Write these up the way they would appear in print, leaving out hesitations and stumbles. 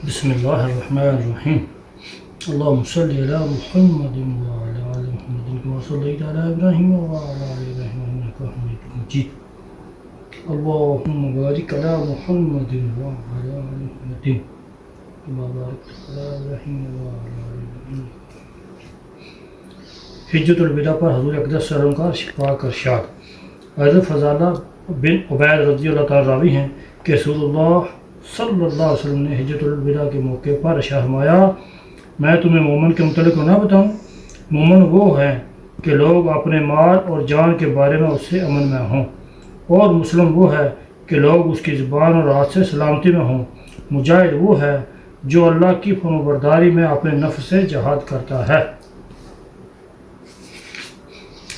بسم اللہ الرحمن الرحیم اللہم صلی علی محمد وعلی آل محمد کما صلیت علی ابراہیم وعلی آل ابراہیم انک حمید مجید اللہم بارک علی محمد وعلی آل محمد کما بارکت علی ابراہیم وعلی آل ابراہیم. حجۃ الوداع پر حضور اقدس صلی اللہ علیہ وسلم کا پاک ارشاد. حضرت فضالہ بن عبید رضی اللہ تعالیٰ راوی ہیں کہ رسول اللہ صلی اللہ علیہ وسلم نے حجۃ الوداع کے موقع پر ارشاد فرمایا، میں تمہیں مومن کے متعلق نہ بتاؤں؟ مومن وہ ہیں کہ لوگ اپنے مال اور جان کے بارے میں اس سے امن میں ہوں، اور مسلم وہ ہے کہ لوگ اس کی زبان اور ہاتھ سے سلامتی میں ہوں. مجاہد وہ ہے جو اللہ کی فرمانبرداری میں اپنے نفس سے جہاد کرتا ہے،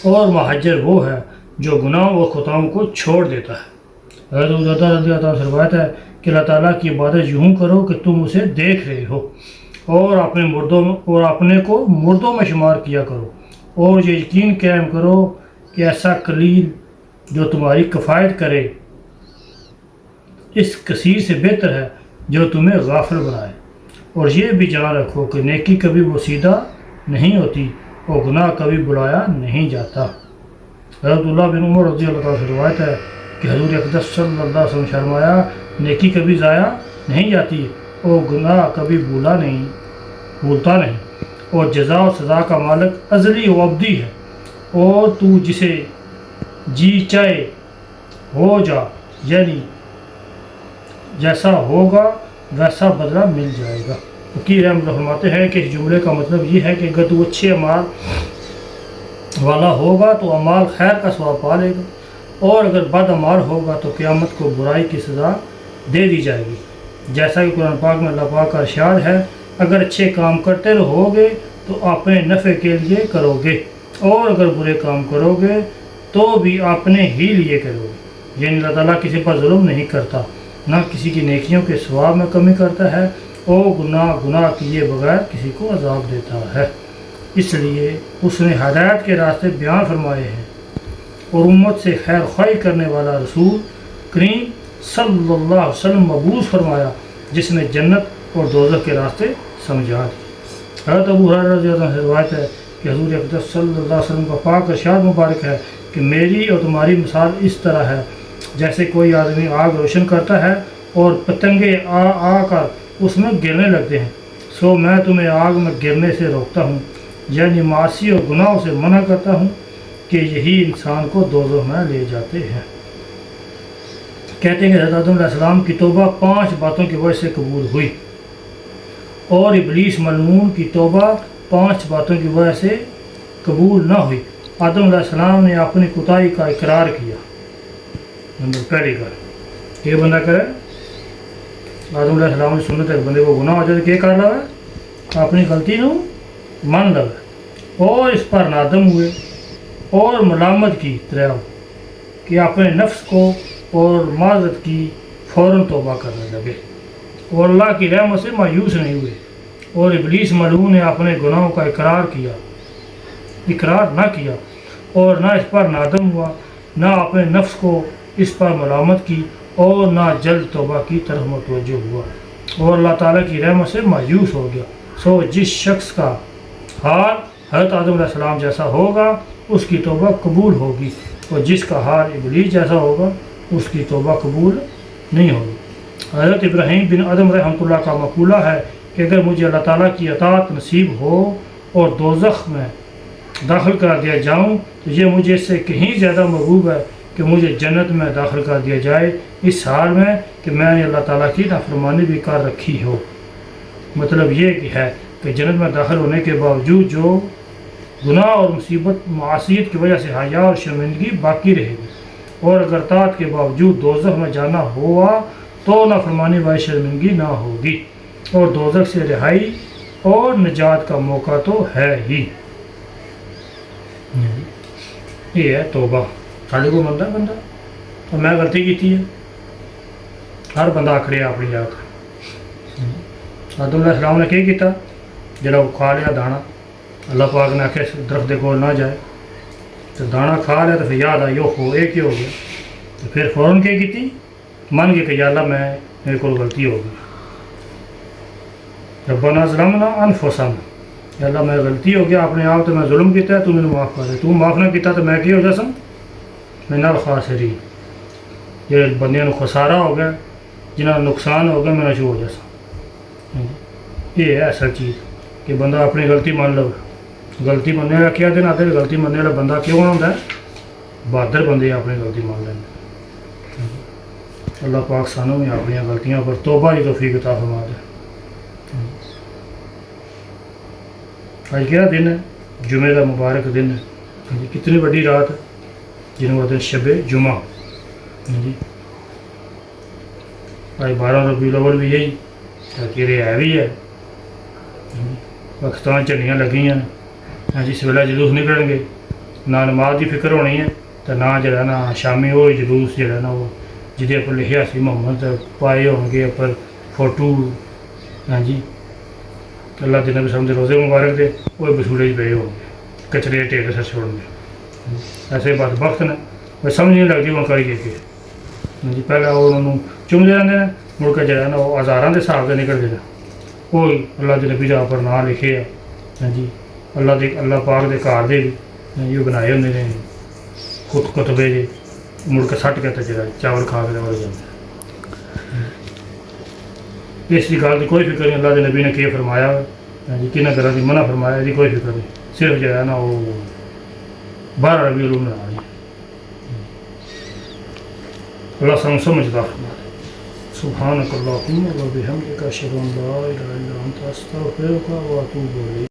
اور مہاجر وہ ہے جو گناہوں اور خطاؤں کو چھوڑ دیتا ہے. حضرت ابو درداء رضی اللہ تعالیٰ سے روایت ہے کہ اللہ تعالیٰ کی عبادت یوں کرو کہ تم اسے دیکھ رہے ہو، اور اپنے کو مردوں میں شمار کیا کرو، اور یہ یقین قائم کرو کہ ایسا قلیل جو تمہاری کفایت کرے اس کثیر سے بہتر ہے جو تمہیں غافل بنائے. اور یہ بھی جان رکھو کہ نیکی کبھی بوسیدہ نہیں ہوتی اور گناہ کبھی بلایا نہیں جاتا. حضرت عبداللہ بن عمر رضی اللہ تعالیٰ سے روایت ہے کہ حضور اقدس صلی اللہ علیہ وسلم نے فرمایا، نیکی کبھی ضائع نہیں جاتی اور گناہ کبھی بھولتا نہیں، اور جزا و سزا کا مالک ازلی و ابدی ہے، اور تو جسے جی چاہے ہو جا، یعنی جیسا ہوگا ویسا بدلہ مل جائے گا. فقیر رحمۃ اللہ فرماتے ہیں کہ اس جملے کا مطلب یہ ہے کہ اگر تو اچھے اعمال والا ہوگا تو اعمال خیر کا ثواب پا لے گا، اور اگر بد اعمال ہوگا تو قیامت کو برائی کی سزا دے دی جائے گی. جیسا کہ قرآن پاک میں اللہ پاک کا ارشاد ہے، اگر اچھے کام کرتے رہو گے تو اپنے نفع کے لیے کرو گے، اور اگر برے کام کرو گے تو بھی اپنے ہی لیے کرو گے. یعنی اللہ تعالیٰ کسی پر ظلم نہیں کرتا، نہ کسی کی نیکیوں کے ثواب میں کمی کرتا ہے، اور گناہ کیے بغیر کسی کو عذاب دیتا ہے. اس لیے اس نے ہدایت کے راستے بیان فرمائے ہیں، اور امت سے خیر خواہی کرنے والا رسول کریم صلی اللہ علیہ وسلم مبعوث فرمایا جس نے جنت اور دوزخ کے راستے سمجھا دیے. حضرت ابو ہریرہ رضی اللہ عنہ سے روایت ہے کہ حضور اقدس صلی اللہ علیہ وسلم کا پاک ارشاد مبارک ہے کہ میری اور تمہاری مثال اس طرح ہے جیسے کوئی آدمی آگ روشن کرتا ہے اور پتنگے آ کر اس میں گرنے لگتے ہیں. سو میں تمہیں آگ میں گرنے سے روکتا ہوں، یعنی معاصی اور گناہوں سے منع کرتا ہوں کہ یہی انسان کو دوزخ میں لے جاتے ہیں. کہتے ہیں کہ حضرت آدم علیہ السلام کی توبہ 5 باتوں کی وجہ سے قبول ہوئی، اور ابلیس ملعون کی توبہ 5 باتوں کی وجہ سے قبول نہ ہوئی. آدم علیہ السلام نے اپنی کوتاہی کا اقرار کیا. نمبر پہلی بات یہ بندہ کرے، آدم علیہ السلام نے سنت ہے بندے کو گناہ ہو جائے کیا کر لگا، اپنی غلطی نو من لگا، اور اس پر نادم ہوئے اور ملامت کی طرح کہ اپنے نفس کو اور معذرت کی فوراً توبہ کرنے لگے، اور اللہ کی رحمت سے مایوس نہیں ہوئے. اور ابلیس ملعون نے اپنے گناہوں کا اقرار نہ کیا، اور نہ اس پر نادم ہوا، نہ اپنے نفس کو اس پر ملامت کی، اور نہ جلد توبہ کی طرف متوجہ ہوا، اور اللہ تعالیٰ کی رحمت سے مایوس ہو گیا. سو جس شخص کا حال حضرت آدم علیہ السلام جیسا ہوگا اس کی توبہ قبول ہوگی، اور جس کا حال ابلیس جیسا ہوگا اس کی توبہ قبول نہیں ہوگی. حضرت ابراہیم بن ادم رحمۃ اللہ کا مقولہ ہے کہ اگر مجھے اللہ تعالیٰ کی اطاعت نصیب ہو اور دوزخ میں داخل کر دیا جاؤں تو یہ مجھے اس سے کہیں زیادہ محبوب ہے کہ مجھے جنت میں داخل کر دیا جائے اس حال میں کہ میں نے اللہ تعالیٰ کی نافرمانی بھی کر رکھی ہو. مطلب یہ ہے کہ جنت میں داخل ہونے کے باوجود جو گناہ اور مصیبت معاشیت کی وجہ سے حیا اور شرمندگی باقی رہے گی، اور اگر طاعت کے باوجود دوزخ میں جانا ہوا تو نافرمانی باعث شرمندگی نہ ہوگی، اور دوزخ سے رہائی اور نجات کا موقع تو ہے ہی. یہ ہے توبہ. سارے کو منتا بندہ تو میں غلطی کی ہے، ہر بندہ آکڑے اپنی جات. آدم علیہ السلام نے کیا کیتا؟ جڑا وہ کھا لیا دانا، اللہ پاک نے آخیا درخت کے کول نہ جائے، تو دانا کھا لیا تو پھر یاد آئی ہو ایک ہی ہو گیا، تو پھر فوراً کیا کی من کے کہ یا اللہ میرے کو غلطی ہو گئی. ربنا ظلمنا انفسنا، یا اللہ میں غلطی ہو گیا اپنے آپ تو میں ظلم کیتا ہے، تو مجھے معاف کر دے، تو معاف نہ کیتا تو میں کی ہو جاسا، میں نال خاسرین، جہے بندیاں نو خسارہ ہو گیا، جنہاں نقصان ہو گیا، میں شو ہو جاسا۔ یہ ہے اصل چیز کہ بندہ اپنی غلطی مان لو۔ غلطی مننے والا کیا دن آتے، غلطی مننے والا بندہ کیوں ہوتا ہے؟ بہادر بندے اپنی غلطی مان لیں۔ اللہ پاک سانوں میں اپنی غلطیاں پر توبہ کی توفیق عطا فرما دے۔ آج کیا دن ہے؟ جمعے کا مبارک دن ہے، کتنی بڑی رات ہے، جنہوں کا دن شب جمعہ۔ جی آج 12 ربیع الاول بھی یہی تاکہ ہے بھی ہے، پاکستان جھنڈیاں لگی ہیں، جس ویلے جلوس نکلیں گے، نہ نماز کی فکر ہونی ہے تو نہ جڑا نا شامی وہ جلوس جڑا نا وہ جہدے پر لکھیا سی محمد پائے ہون گے پر فوٹو، ہاں جی اللہ کے نبی صاحب دے روزے مبارک دے وہ بسوڑے پے ہو گے، کچرے ٹھیک سر چھوڑ گے۔ ایسے بات وقت نے وہ سمجھ نہیں لگتی وہ کری کے جی پہلے وہ انہوں چومتے رہتے ہیں، مڑ کے جڑا نا وہ ہزاراں دے حساب سے نکلتے ہیں، وہ اللہ کے نبی صاحب پر نام لکھے ہے، ہاں جی اللہ پاک دے گھر دے بھی جی وہ بنائے ہوندے نے کتبے جی، مڑ کے سٹ کے جڑا چاول کھا کے مر جاتے۔ اس کی گل کی کوئی فکر نہیں، اللہ کے نبی نے کیا فرمایا جی کنہ گھر کی منع فرمایا، یہ کوئی فکر نہیں، صرف جو ہے نا وہ 12 ربیع الاول منا جی۔ اللہ سانوں سمجھدا فرما دے۔ سبحانک اللہم و بحمدک اشہد ان لا الہ الا انت استغفرک و اتوب الیک۔